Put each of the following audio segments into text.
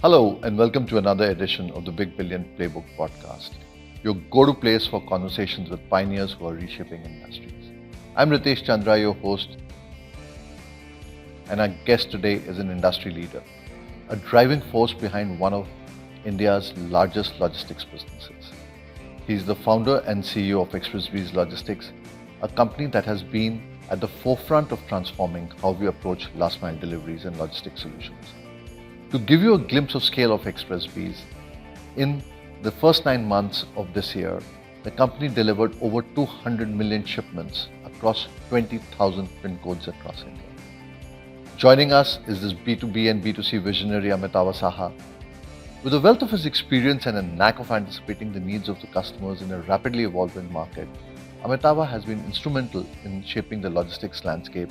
Hello, and welcome to another edition of the Big Billion Playbook podcast, your go-to place for conversations with pioneers who are reshaping industries. I'm Ritesh Chandra, your host, and our guest today is an industry leader, a driving force behind one of India's largest logistics businesses. He's the founder and CEO of Xpressbees Logistics, a company that has been at the forefront of transforming how we approach last-mile deliveries and logistics solutions. To give you a glimpse of scale of Xpressbees, in the first 9 months of this year, the company delivered over 200 million shipments across 20,000 pin codes across India. Joining us is this B2B and B2C visionary Amitava Saha. With a wealth of his experience and a knack of anticipating the needs of the customers in a rapidly evolving market, Amitava has been instrumental in shaping the logistics landscape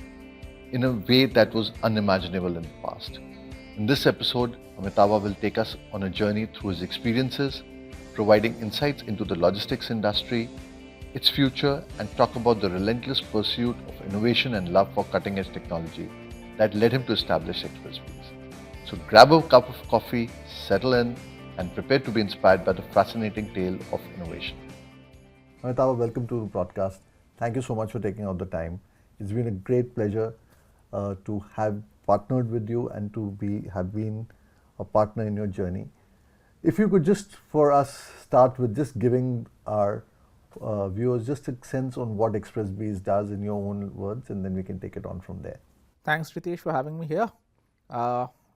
in a way that was unimaginable in the past. In this episode, Amitava will take us on a journey through his experiences, providing insights into the logistics industry, its future, and talk about the relentless pursuit of innovation and love for cutting-edge technology that led him to establish Xpressbees. So grab a cup of coffee, settle in, and prepare to be inspired by the fascinating tale of innovation. Amitava, welcome to the broadcast. Thank you so much for taking out the time. It's been a great pleasure to have partnered with you and to have been a partner in your journey. If you could just for us start with just giving our viewers just a sense on what Xpressbees does in your own words, and then we can take it on from there. Thanks, Ritesh, for having me here.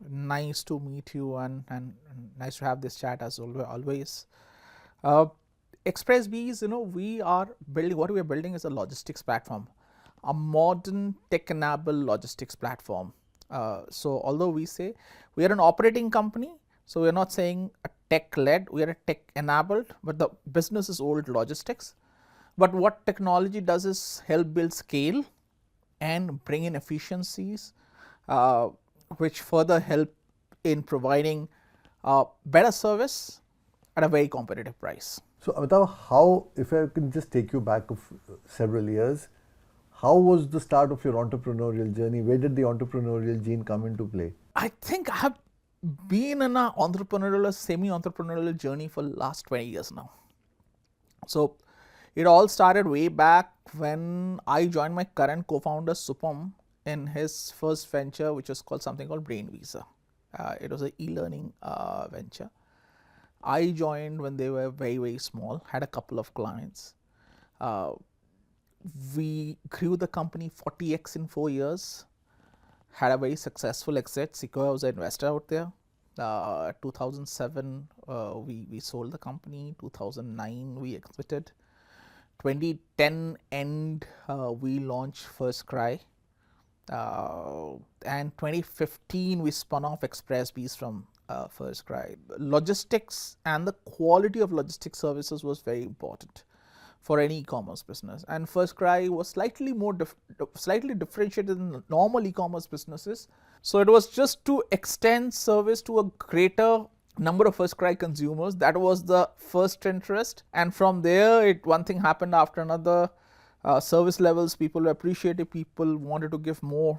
Nice to meet you and nice to have this chat as always. Xpressbees, we are building, what we are building is a logistics platform, a modern tech-enabled logistics platform. So although we say we are an operating company, so we are not saying a tech-led, we are a tech-enabled, but the business is old logistics. But what technology does is help build scale and bring in efficiencies, which further help in providing better service at a very competitive price. So Amitava, how, if I can just take you back of several years, how was the start of your entrepreneurial journey? Where did the entrepreneurial gene come into play? I think I have been in an entrepreneurial or semi-entrepreneurial journey for the last 20 years now. So it all started way back when I joined my current co-founder Supam in his first venture, which was called something called Brain Visa. It was an e-learning venture. I joined when they were very, very small, had a couple of clients. We grew the company 40x in 4 years, had a very successful exit. Sequoia was an investor out there. 2007, we sold the company. 2009, we exited. 2010 end, we launched First Cry. And 2015, we spun off Xpressbees from First Cry. Logistics and the quality of logistics services was very important for any e-commerce business, and First Cry was slightly differentiated than normal e-commerce businesses. So it was just to extend service to a greater number of First Cry consumers. That was the first interest, and from there, one thing happened after another. Service levels, people appreciated. People wanted to give more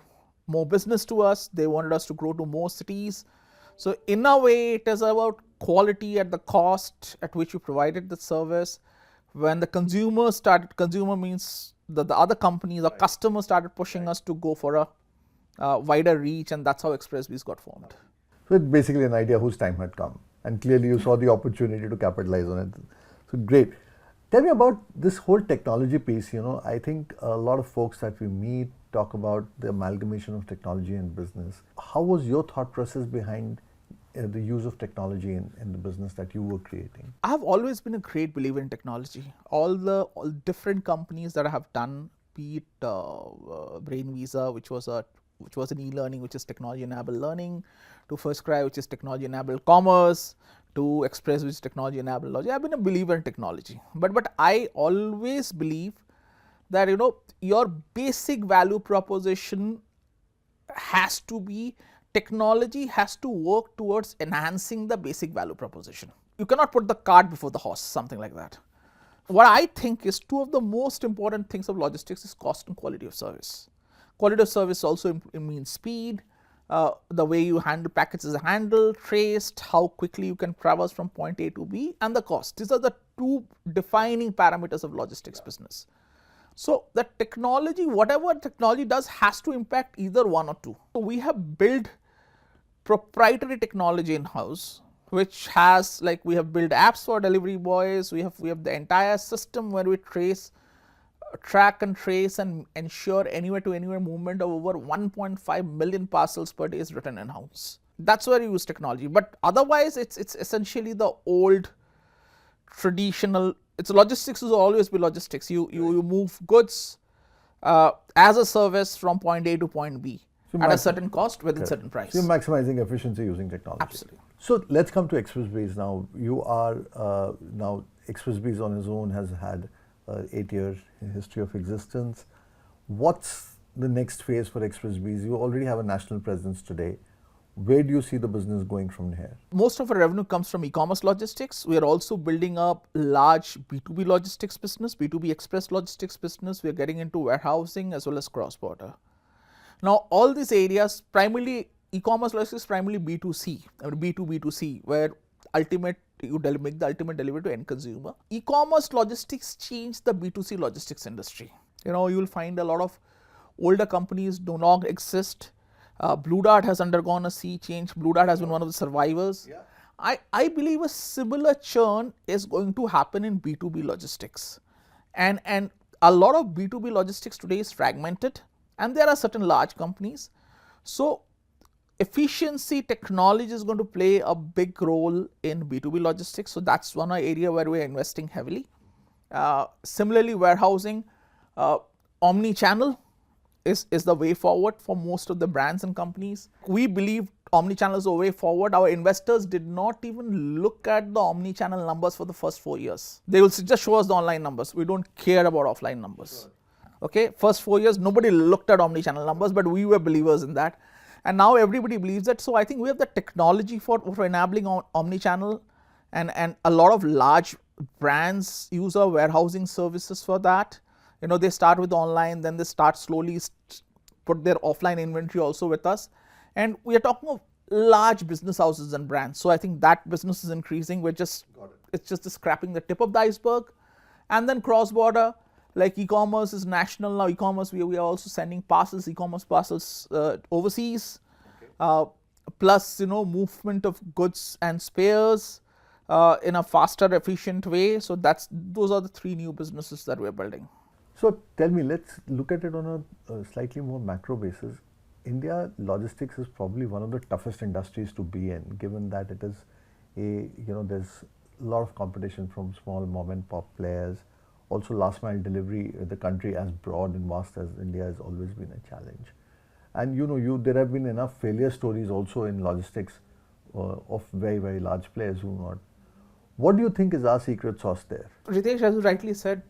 business to us. They wanted us to grow to more cities. So in a way, it is about quality at the cost at which you provided the service. When the consumer means the other companies, the customers started pushing us to go for a wider reach, and that's how Xpressbees got formed. So it's basically an idea whose time had come, and clearly you saw the opportunity to capitalize on it. So great. Tell me about this whole technology piece. I think a lot of folks that we meet talk about the amalgamation of technology and business. How was your thought process behind the use of technology in the business that you were creating? I've always been a great believer in technology. All different companies that I have done, be it Brain Visa, which was an e-learning, which is technology-enabled learning, to First Cry, which is technology-enabled commerce, to Express, which is technology-enabled logic. I've been a believer in technology, but I always believe that your basic value proposition has to be, technology has to work towards enhancing the basic value proposition. You cannot put the cart before the horse, something like that. What I think is two of the most important things of logistics is cost and quality of service. Quality of service also means speed, the way you handle packets is handled, traced, how quickly you can traverse from point A to B, and the cost. These are the two defining parameters of logistics business. So the technology, whatever technology does, has to impact either one or two. So we have built proprietary technology in-house, which has, like, we have built apps for delivery boys, we have the entire system where we track and trace and ensure anywhere to anywhere movement of over 1.5 million parcels per day is written in-house. That's where you use technology, but otherwise it's essentially the old traditional. It's logistics will always be logistics. You move goods as a service from point A to point B at a certain cost within certain price. So you're maximizing efficiency using technology. Absolutely. So let's come to Xpressbees now. You are now Xpressbees on its own has had 8-year history of existence. What's the next phase for Xpressbees? You already have a national presence today. Where do you see the business going from here? Most of our revenue comes from e-commerce logistics. We are also building up large B2B logistics business, B2B express logistics business. We are getting into warehousing as well as cross-border. Now, all these areas, primarily e-commerce logistics, primarily B2C, or B2B2C, where you make the ultimate delivery to end consumer. E-commerce logistics changed the B2C logistics industry. You will find a lot of older companies do not exist. Blue Dart has undergone a sea change. Blue Dart has been one of the survivors. Yeah. I believe a similar churn is going to happen in B2B logistics. And a lot of B2B logistics today is fragmented, and there are certain large companies. So efficiency technology is going to play a big role in B2B logistics. So that's one area where we are investing heavily. Similarly, warehousing, omni-channel is the way forward for most of the brands and companies. We believe omni-channel is the way forward. Our investors did not even look at the omni-channel numbers for the first 4 years. They will just show us the online numbers. We don't care about offline numbers. Sure. Okay, first 4 years, nobody looked at omni-channel numbers, but we were believers in that. And now everybody believes that. So I think we have the technology for enabling omni-channel, and a lot of large brands use our warehousing services for that. They start with online, then they start slowly put their offline inventory also with us. And we are talking of large business houses and brands. So I think that business is increasing. It's just scrapping the tip of the iceberg. And then cross-border, like e-commerce is national now. E-commerce, we are also sending parcels, e-commerce parcels overseas. Okay. Plus, movement of goods and spares in a faster, efficient way. So those are the 3 new businesses that we're building. So tell me, let's look at it on a slightly more macro basis. India logistics is probably one of the toughest industries to be in, given that it is there's a lot of competition from small mom and pop players. Also, last mile delivery, the country as broad and vast as India has always been a challenge. And there have been enough failure stories also in logistics of very, very large players who not. What do you think is our secret sauce there? Ritesh, as you rightly said,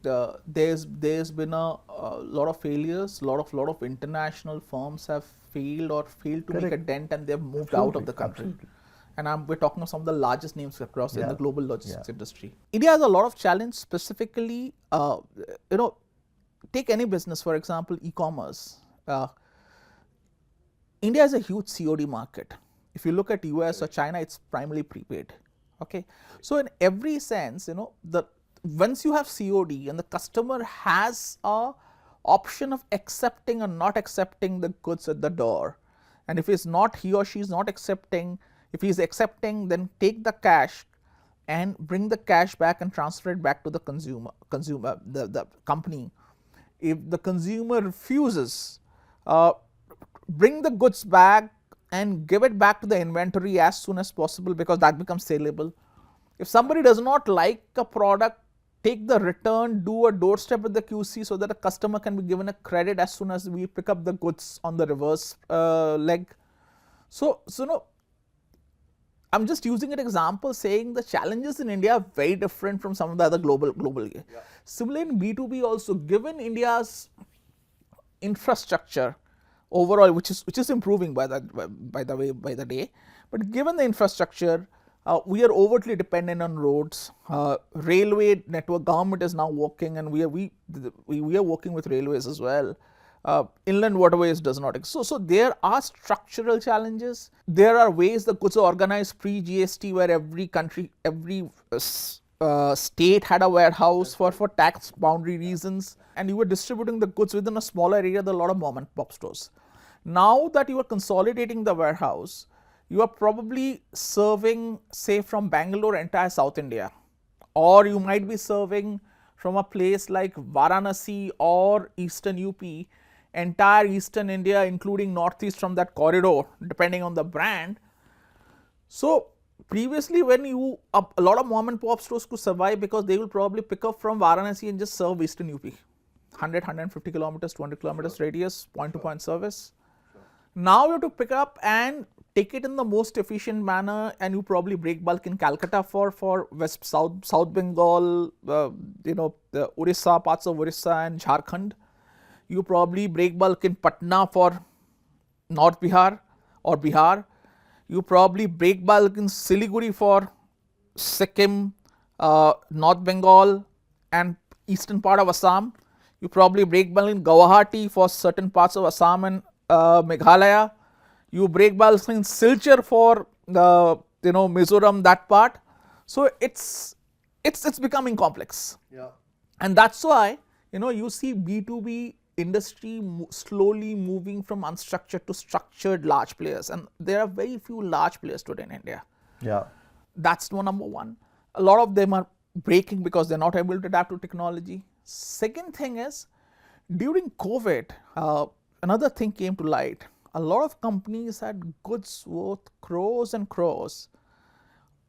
there's been a lot of failures. Lot of international firms have failed to make a dent, and they've moved out of the country. Absolutely. And we're talking of some of the largest names across in the global logistics industry. India has a lot of challenge, specifically, take any business, for example, e-commerce. India is a huge COD market. If you look at US or China, it's primarily prepaid. Okay, so in every sense, once you have COD and the customer has a option of accepting or not accepting the goods at the door, and if he or she is not accepting, if he is accepting, then take the cash and bring the cash back and transfer it back to the consumer, the company. If the consumer refuses, bring the goods back and give it back to the inventory as soon as possible, because that becomes saleable. If somebody does not like a product, take the return, do a doorstep with the QC so that the customer can be given a credit as soon as we pick up the goods on the reverse leg. So I'm just using an example saying the challenges in India are very different from some of the other globally. Yeah. Similarly in B2B also, given India's infrastructure overall, which is improving by the day, but given the infrastructure, we are overtly dependent on roads. Railway network, government is now working, and we are working with railways as well. Inland waterways does not exist. So there are structural challenges. There are ways the goods are organized pre-GST where every country, every state had a warehouse for tax boundary reasons, and you were distributing the goods within a smaller area. There are a lot of mom and pop stores. Now that you are consolidating the warehouse, you are probably serving, say, from Bangalore, entire South India, or you might be serving from a place like Varanasi or Eastern UP, entire Eastern India, including Northeast from that corridor, depending on the brand. So previously, when a lot of mom and pop stores could survive because they will probably pick up from Varanasi and just serve Eastern UP, 100, 150 kilometers, 200 kilometers radius, point-to-point service. Now you have to pick up and take it in the most efficient manner, and you probably break bulk in Calcutta for West South Bengal, the Orissa, parts of Orissa and Jharkhand. You probably break bulk in Patna for North Bihar or Bihar. You probably break bulk in Siliguri for Sikkim, North Bengal and eastern part of Assam. You probably break bulk in Guwahati for certain parts of Assam and Meghalaya. You break bulk in Silchar for Mizoram, that part. So it's becoming complex. Yeah. And that's why you see B2B industry slowly moving from unstructured to structured large players, and there are very few large players today in India. Yeah. That's number one. A lot of them are breaking because they're not able to adapt to technology. Second thing is, during COVID, another thing came to light. A lot of companies had goods worth crores and crores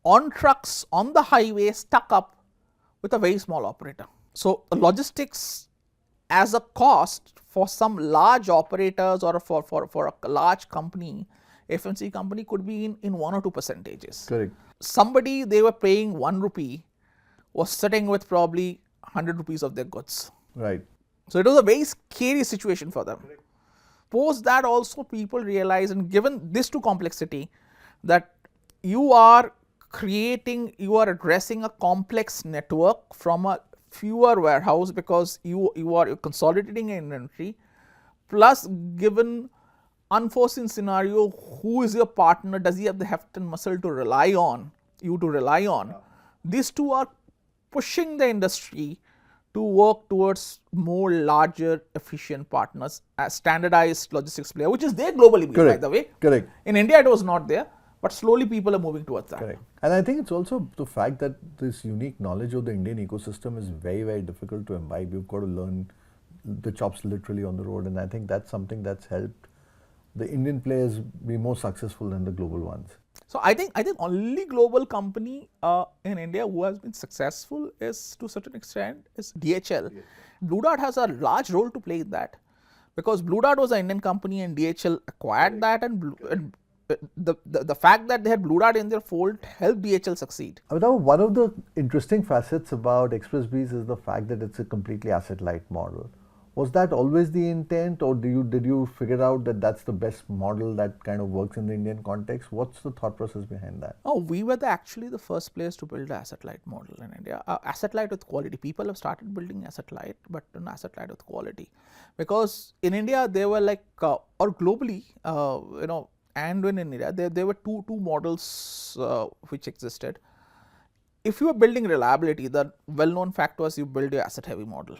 on trucks on the highway stuck up with a very small operator. So logistics as a cost for some large operators or for a large company, FMCG company, could be in 1 or 2 percentages. Correct. Somebody they were paying 1 rupee was sitting with probably 100 rupees of their goods. Right. So it was a very scary situation for them. Correct. Post that also people realize, and given this to complexity, that you are addressing a complex network from a fewer warehouse because you are consolidating an inventory, plus given unforeseen scenario, who is your partner, does he have the heft and muscle to rely on, these two are pushing the industry to work towards more larger efficient partners as standardized logistics player, which is there globally. Correct. By the way. Correct. In India it was not there, but slowly people are moving towards that. Correct. And I think it's also the fact that this unique knowledge of the Indian ecosystem is very, very difficult to imbibe. You've got to learn the chops literally on the road, and I think that's something that's helped the Indian players be more successful than the global ones. So I think only global company in India who has been successful is, to a certain extent, is DHL. Blue Dart has a large role to play in that, because Blue Dart was an Indian company and DHL acquired that, and the fact that they had Blue Dart in their fold helped DHL succeed. Amitava, one of the interesting facets about Xpressbees is the fact that it's a completely asset-light model. Was that always the intent, or did you figure out that that's the best model that kind of works in the Indian context? What's the thought process behind that? Oh, we were actually the first players to build an asset-light model in India. Asset-light with quality. People have started building asset-light, but an asset-light with quality. Because in India, there were or globally, and in India, there were two models which existed. If you are building reliability, the well-known fact was you build your asset-heavy model.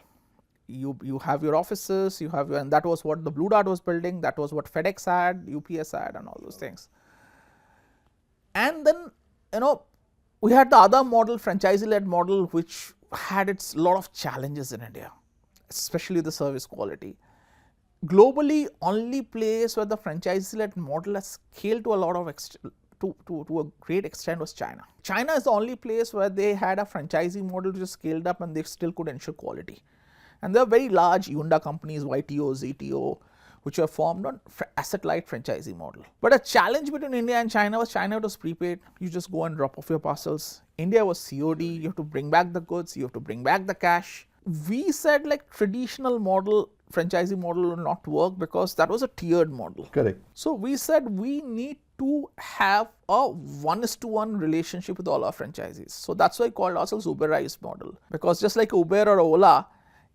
You have your offices, and that was what the Blue Dart was building, that was what FedEx had, UPS had, and all those things. And then, we had the other model, franchisee-led model, which had its lot of challenges in India, especially the service quality. Globally, only place where the franchisee-led model has scaled to a lot of to a great extent was China. China is the only place where they had a franchisee model which is scaled up and they still could ensure quality. And there are very large Hyundai companies, YTO, ZTO, which were formed on asset-light franchisee model. But a challenge between India and China was prepaid. You just go and drop off your parcels. India was COD. You have to bring back the goods. You have to bring back the cash. We said traditional model, franchisee model will not work because that was a tiered model. Correct. So we said we need to have a 1:1 relationship with all our franchisees. So that's why we called ourselves Uberized model, because just like Uber or Ola,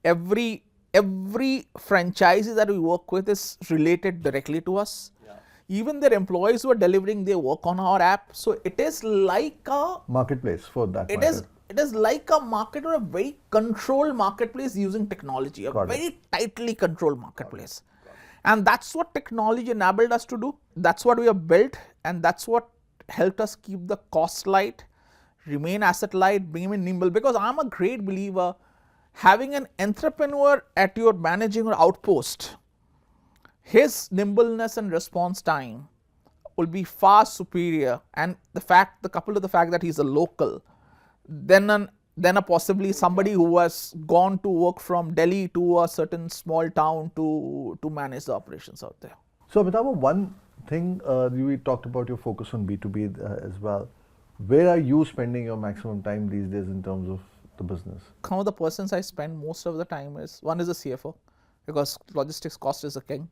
every every franchisee that we work with is related directly to us. Even their employees who are delivering, they work on our app. So it is like a marketplace for that it matter. is it is like a market, or a very controlled marketplace using technology, a very tightly controlled marketplace. And that's what technology enabled us to do. That's what we have built, and that's what helped us keep the cost light, remain asset light, remain nimble. Because I'm a great believer, having an entrepreneur at your managing or outpost, his nimbleness and response time will be far superior, and coupled with the fact that he's a local, then a possibly somebody who has gone to work from Delhi to a certain small town to manage the operations out there. So Amitava, one thing, we talked about your focus on B2B as well. Where are you spending your maximum time these days in terms of the business? Some of the persons I spend most of the time one is the CFO, because logistics cost is a king.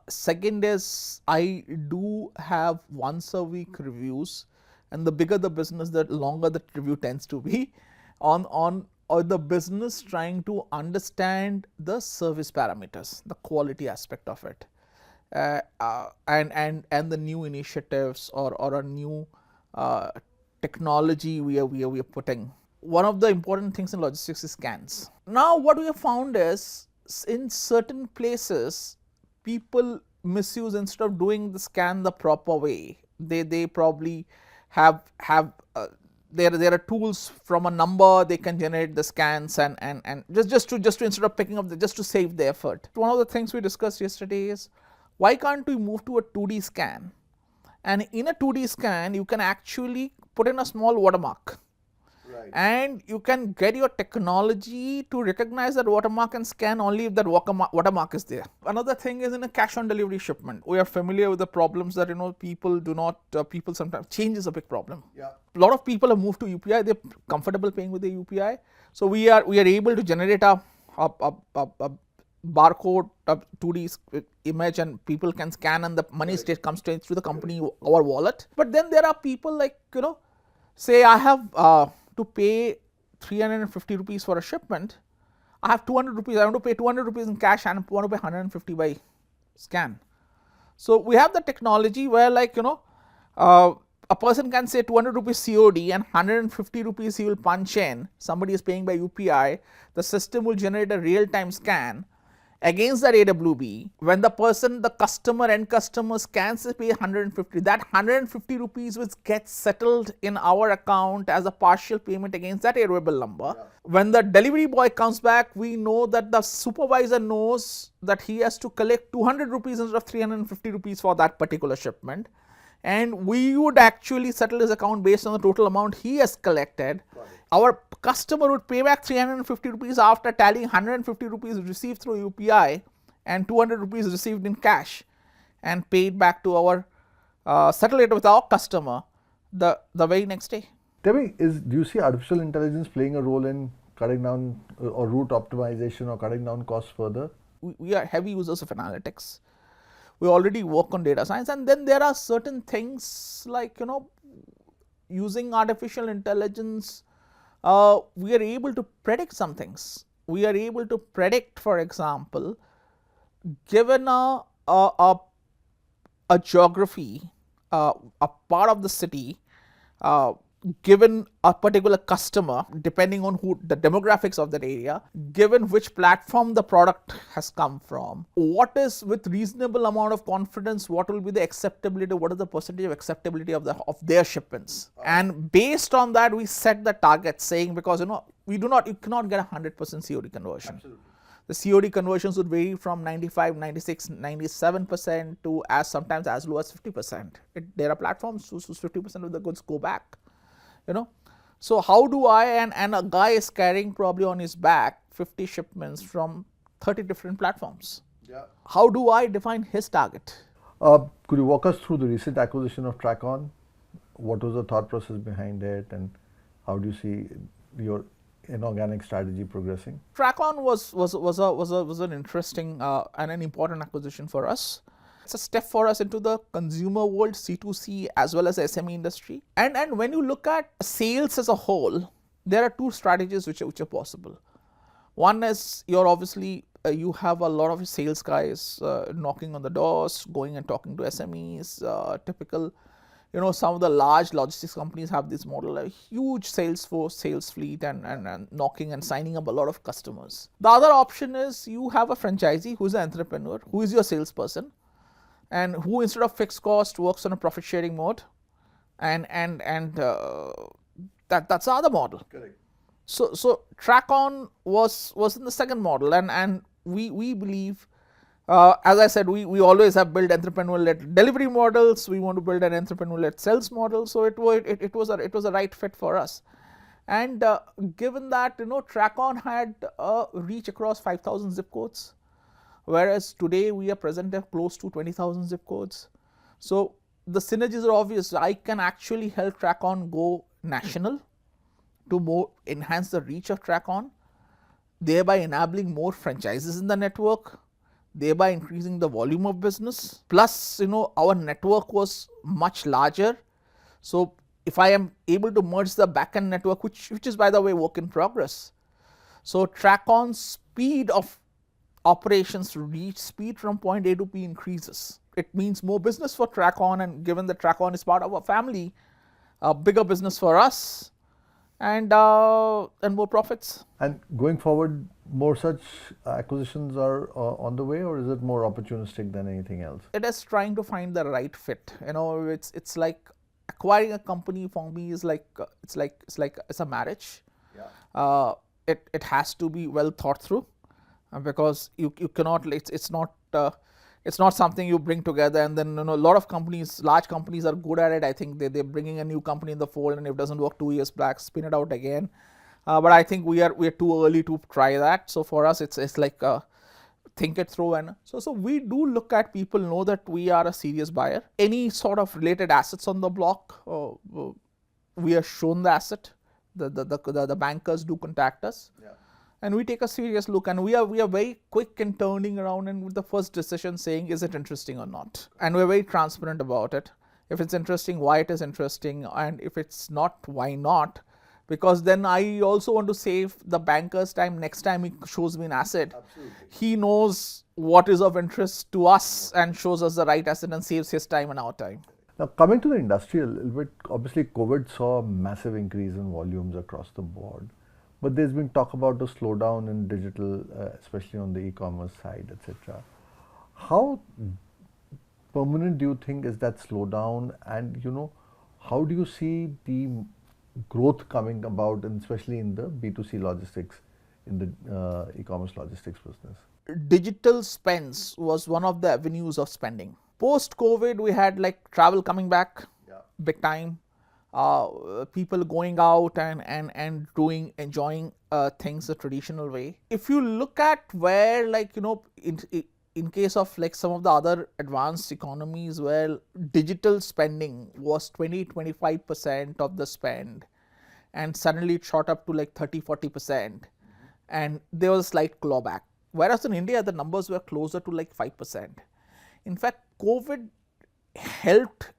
Second is, I do have once a week reviews, and the bigger the business, the longer the review tends to be on the business trying to understand the service parameters, the quality aspect of it, and the new initiatives or a new technology we are putting. One of the important things in logistics is scans. Now what we have found is, in certain places, people misuse, instead of doing the scan the proper way, they probably have there are tools from a number, they can generate the scans and just to instead of picking up just to save the effort. One of the things we discussed yesterday is, why can't we move to a 2D scan? And in a 2D scan, you can actually put in a small watermark. And you can get your technology to recognize that watermark and scan only if that watermark is there. Another thing is, in a cash on delivery shipment, we are familiar with the problems that people do not. People sometimes, change is a big problem. A lot of people have moved to UPI. They're comfortable paying with the UPI. So we are able to generate a barcode, a 2D image, and people can scan, and the money comes straight through the company or wallet. But then there are people like, say I have to pay 350 rupees for a shipment. I have 200 rupees. I want to pay 200 rupees in cash and I want to pay 150 by scan. So we have the technology where, a person can say 200 rupees COD and 150 rupees he will punch in. Somebody is paying by UPI. The system will generate a real-time scan against that AWB. When the end customer scans, they pay 150. That 150 rupees which gets settled in our account as a partial payment against that arrayable number. When the delivery boy comes back, we know that the supervisor knows that he has to collect 200 rupees instead of 350 rupees for that particular shipment. And we would actually settle his account based on the total amount he has collected. Our customer would pay back 350 rupees after tallying 150 rupees received through UPI and 200 rupees received in cash, and paid back to our settle it with our customer the very next day. Tell me, do you see artificial intelligence playing a role in cutting down or route optimization or cutting down costs further? We are heavy users of analytics. We already work on data science, and then there are certain things like, using artificial intelligence, we are able to predict some things. We are able to predict, for example, given a geography, a part of the city, given a particular customer, depending on the demographics of that area, given which platform the product has come from, what is, with reasonable amount of confidence, what will be the acceptability, what is the percentage of acceptability of their shipments. And based on that, we set the target, saying, because you cannot get 100% COD conversion. Absolutely. The COD conversions would vary from 95, 96, 97% to sometimes as low as 50%. There are platforms whose 50% of the goods go back. So how do I, and a guy is carrying probably on his back 50 shipments from 30 different platforms. How do I define his target? Could you walk us through the recent acquisition of TrackOn? What was the thought process behind it, and how do you see your inorganic strategy progressing? TrackOn was an interesting and an important acquisition for us. It's a step for us into the consumer world, C2C, as well as the SME industry. And when you look at sales as a whole, there are two strategies which are possible. One is you're obviously you have a lot of sales guys knocking on the doors, going and talking to SMEs. Typical, some of the large logistics companies have this model, a huge sales force, sales fleet, and knocking and signing up a lot of customers. The other option is you have a franchisee who's an entrepreneur, who is your salesperson, and who instead of fixed cost works on a profit sharing mode, and that's the other model. Correct. So track on was in the second model, and we believe, as I said, we always have built entrepreneurial-led delivery models. We want to build an entrepreneurial-led sales model. So it was a right fit for us. And given that track on had reach across 5,000 zip codes, whereas today we are present at close to 20,000 zip codes. So the synergies are obvious. I can actually help track on go national to more enhance the reach of track on, thereby enabling more franchises in the network, thereby increasing the volume of business. Plus, our network was much larger. So if I am able to merge the backend network, which is by the way work in progress, so track on speed of operations reach, speed from point A to B increases. It means more business for track on, and given that track on is part of our family, a bigger business for us, and more profits. And going forward, more such acquisitions are on the way, or is it more opportunistic than anything else? It is trying to find the right fit. It's like acquiring a company for me is like it's a marriage. Yeah. It has to be well thought through, because you cannot. It's not something you bring together and then a lot of companies, large companies are good at it. I think they're bringing a new company in the fold, and if it doesn't work 2 years back, spin it out again. But I think we are too early to try that. So for us, it's like think it through, and so we do look at people know that we are a serious buyer. Any sort of related assets on the block, we are shown the asset. The bankers do contact us. Yeah. And we take a serious look, and we are very quick in turning around and with the first decision saying, is it interesting or not? And we're very transparent about it. If it's interesting, why it is interesting, and if it's not, why not? Because then I also want to save the banker's time. Next time he shows me an asset, Absolutely. he knows what is of interest to us and shows us the right asset and saves his time and our time. Now, coming to the industry a little bit, obviously COVID saw a massive increase in volumes across the board. But there's been talk about a slowdown in digital, especially on the e-commerce side, etc. How permanent do you think is that slowdown, and how do you see the growth coming about, and especially in the B2C logistics, in the e-commerce logistics business? Digital spends was one of the avenues of spending. Post-COVID, we had like travel coming back, big time. People going out and enjoying things the traditional way. If you look at where in case of like some of the other advanced economies where digital spending was 20-25% of the spend, and suddenly it shot up to like 30-40%, and there was a slight clawback. Whereas in India, the numbers were closer to like 5%. In fact, COVID helped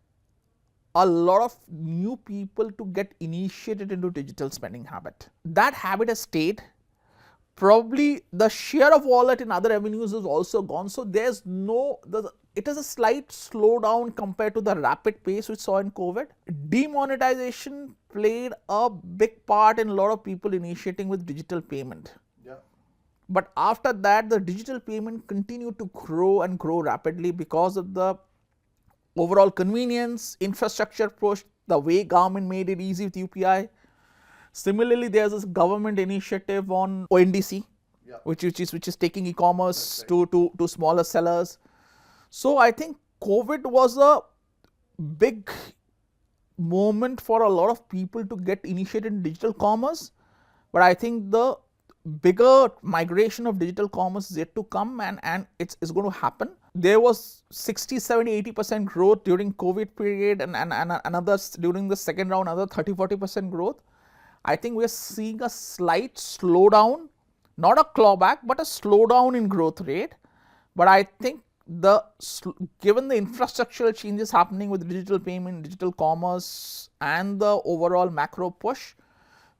a lot of new people to get initiated into digital spending habit. That habit has stayed. Probably the share of wallet in other avenues is also gone. So it is a slight slowdown compared to the rapid pace we saw in COVID. Demonetization played a big part in a lot of people initiating with digital payment. Yeah. But after that, the digital payment continued to grow and grow rapidly because of the overall convenience, infrastructure push, the way government made it easy with UPI. Similarly, there's this government initiative on ONDC, which is taking e-commerce to smaller sellers. So I think COVID was a big moment for a lot of people to get initiated in digital commerce. But I think the bigger migration of digital commerce is yet to come, and it's going to happen. There was 60, 70, 80% growth during COVID period, and another during the second round, another 30, 40% growth. I think we're seeing a slight slowdown, not a clawback, but a slowdown in growth rate. But I think given the infrastructural changes happening with digital payment, digital commerce, and the overall macro push,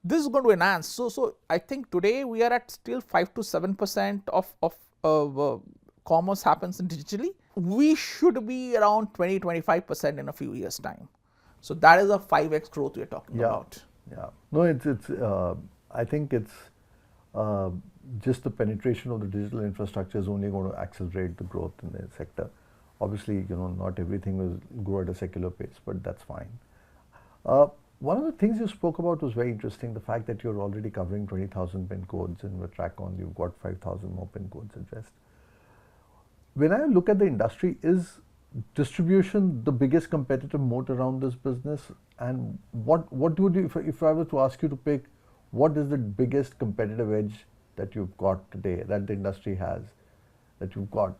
this is going to enhance. So I think today we are at still 5 to 7% of commerce happens digitally. We should be around 20-25% in a few years' time. So that is a 5x growth we are talking about. Yeah. No, it's I think it's just the penetration of the digital infrastructure is only going to accelerate the growth in the sector. Obviously, not everything will grow at a secular pace, but that's fine. One of the things you spoke about was very interesting, the fact that you're already covering 20,000 PIN codes, and with TrackOn you've got 5,000 more PIN codes addressed. When I look at the industry, is distribution the biggest competitive moat around this business? And what would you, if I were to ask you to pick, what is the biggest competitive edge that you've got today, that the industry has, that you've got,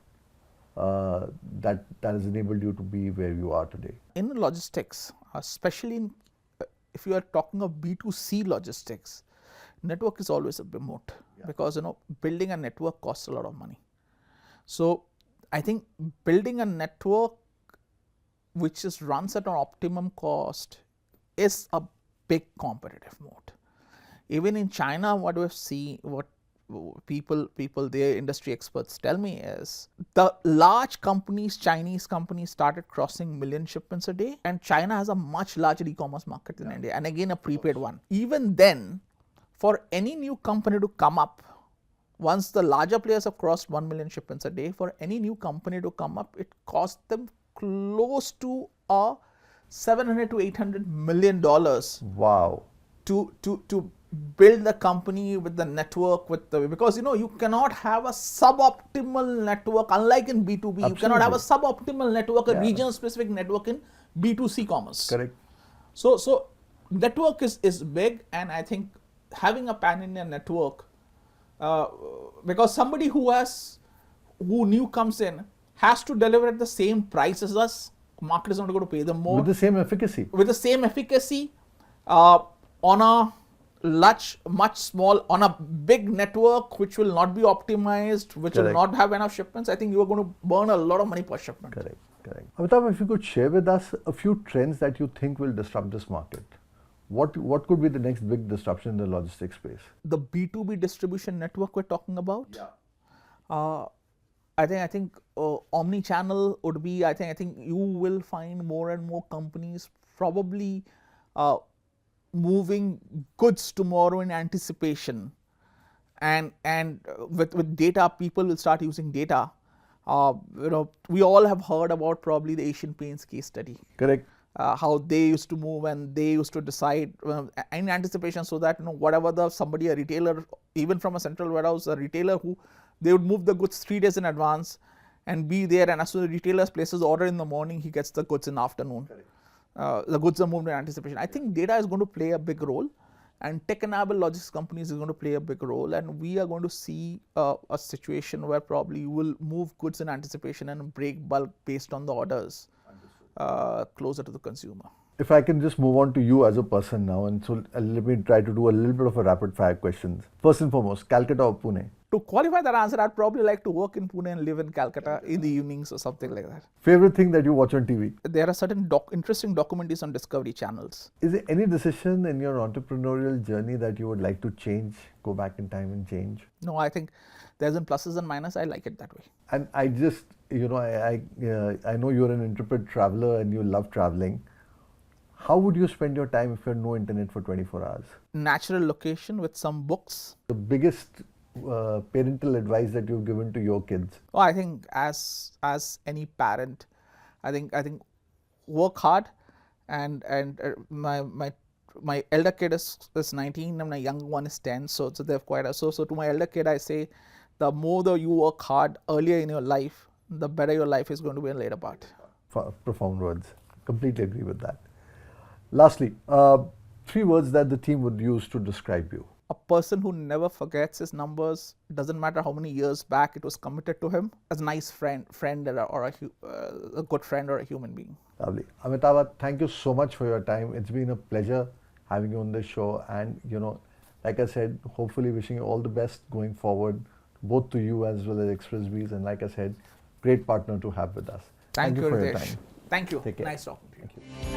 that has enabled you to be where you are today? In logistics, especially if you are talking of B2C logistics, network is always a moat, because building a network costs a lot of money. So I think building a network which runs at an optimum cost is a big competitive moat. Even in China, what we've seen, what people, their industry experts tell me is, the large companies, Chinese companies, started crossing million shipments a day, and China has a much larger e-commerce market than India, and again a prepaid one. Even then, for any new company to come up, once the larger players have crossed 1 million shipments a day, for any new company to come up, it costs them close to a $700 to $800 million. Wow. To build the company with the network, because you cannot have a suboptimal network, unlike in B2B. Absolutely. You cannot have a suboptimal network, a region specific network in B2C commerce. Correct. So network is big, and I think having a pan-India network, because somebody who new comes in has to deliver at the same price as us, market is not going to pay them more. With the same efficacy. With the same efficacy, on a much small, on a big network which will not be optimized, which will not have enough shipments. I think you are going to burn a lot of money per shipment. Correct. Amitava, if you could share with us a few trends that you think will disrupt this market. What could be the next big disruption in the logistics space? The B2B distribution network we're talking about. Yeah. I think omni-channel would be. I think you will find more and more companies probably moving goods tomorrow in anticipation, and with data, people will start using data. We all have heard about probably the Asian Paints case study. Correct. How they used to move, and they used to decide in anticipation, so that whatever a retailer, even from a central warehouse, a retailer who they would move the goods 3 days in advance and be there, and as soon as the retailer places order in the morning, he gets the goods in the afternoon. The goods are moved in anticipation. I think data is going to play a big role, and tech-enabled logistics companies is going to play a big role, and we are going to see a situation where probably you will move goods in anticipation and break bulk based on the orders closer to the consumer. If I can just move on to you as a person now, and so let me try to do a little bit of a rapid fire questions. First and foremost, Calcutta or Pune? To qualify that answer, I'd probably like to work in Pune and live in Calcutta in the evenings or something like that. Favorite thing that you watch on TV? There are certain interesting documentaries on Discovery channels. Is there any decision in your entrepreneurial journey that you would like to change, go back in time and change? No, I think there's been pluses and minuses. I like it that way. And I just, I know you're an intrepid traveler and you love traveling. How would you spend your time if you had no internet for 24 hours? Natural location with some books. The biggest parental advice that you've given to your kids? Oh, I think as any parent, I think work hard, and my elder kid is 19 and my younger one is 10, so they've quite so to my elder kid I say, the more you work hard earlier in your life, the better your life is going to be in later part. Profound words. Completely agree with that. Lastly, 3 words that the team would use to describe you. A person who never forgets his numbers, doesn't matter how many years back it was committed to him, as a nice friend or a good friend or a human being. Lovely. Amitava, thank you so much for your time. It's been a pleasure having you on this show, and like I said, hopefully wishing you all the best going forward, both to you as well as Xpressbees, and like I said, great partner to have with us. Thank you for Ritesh. your time. Thank you. Take care. Nice talking to you. Thank you.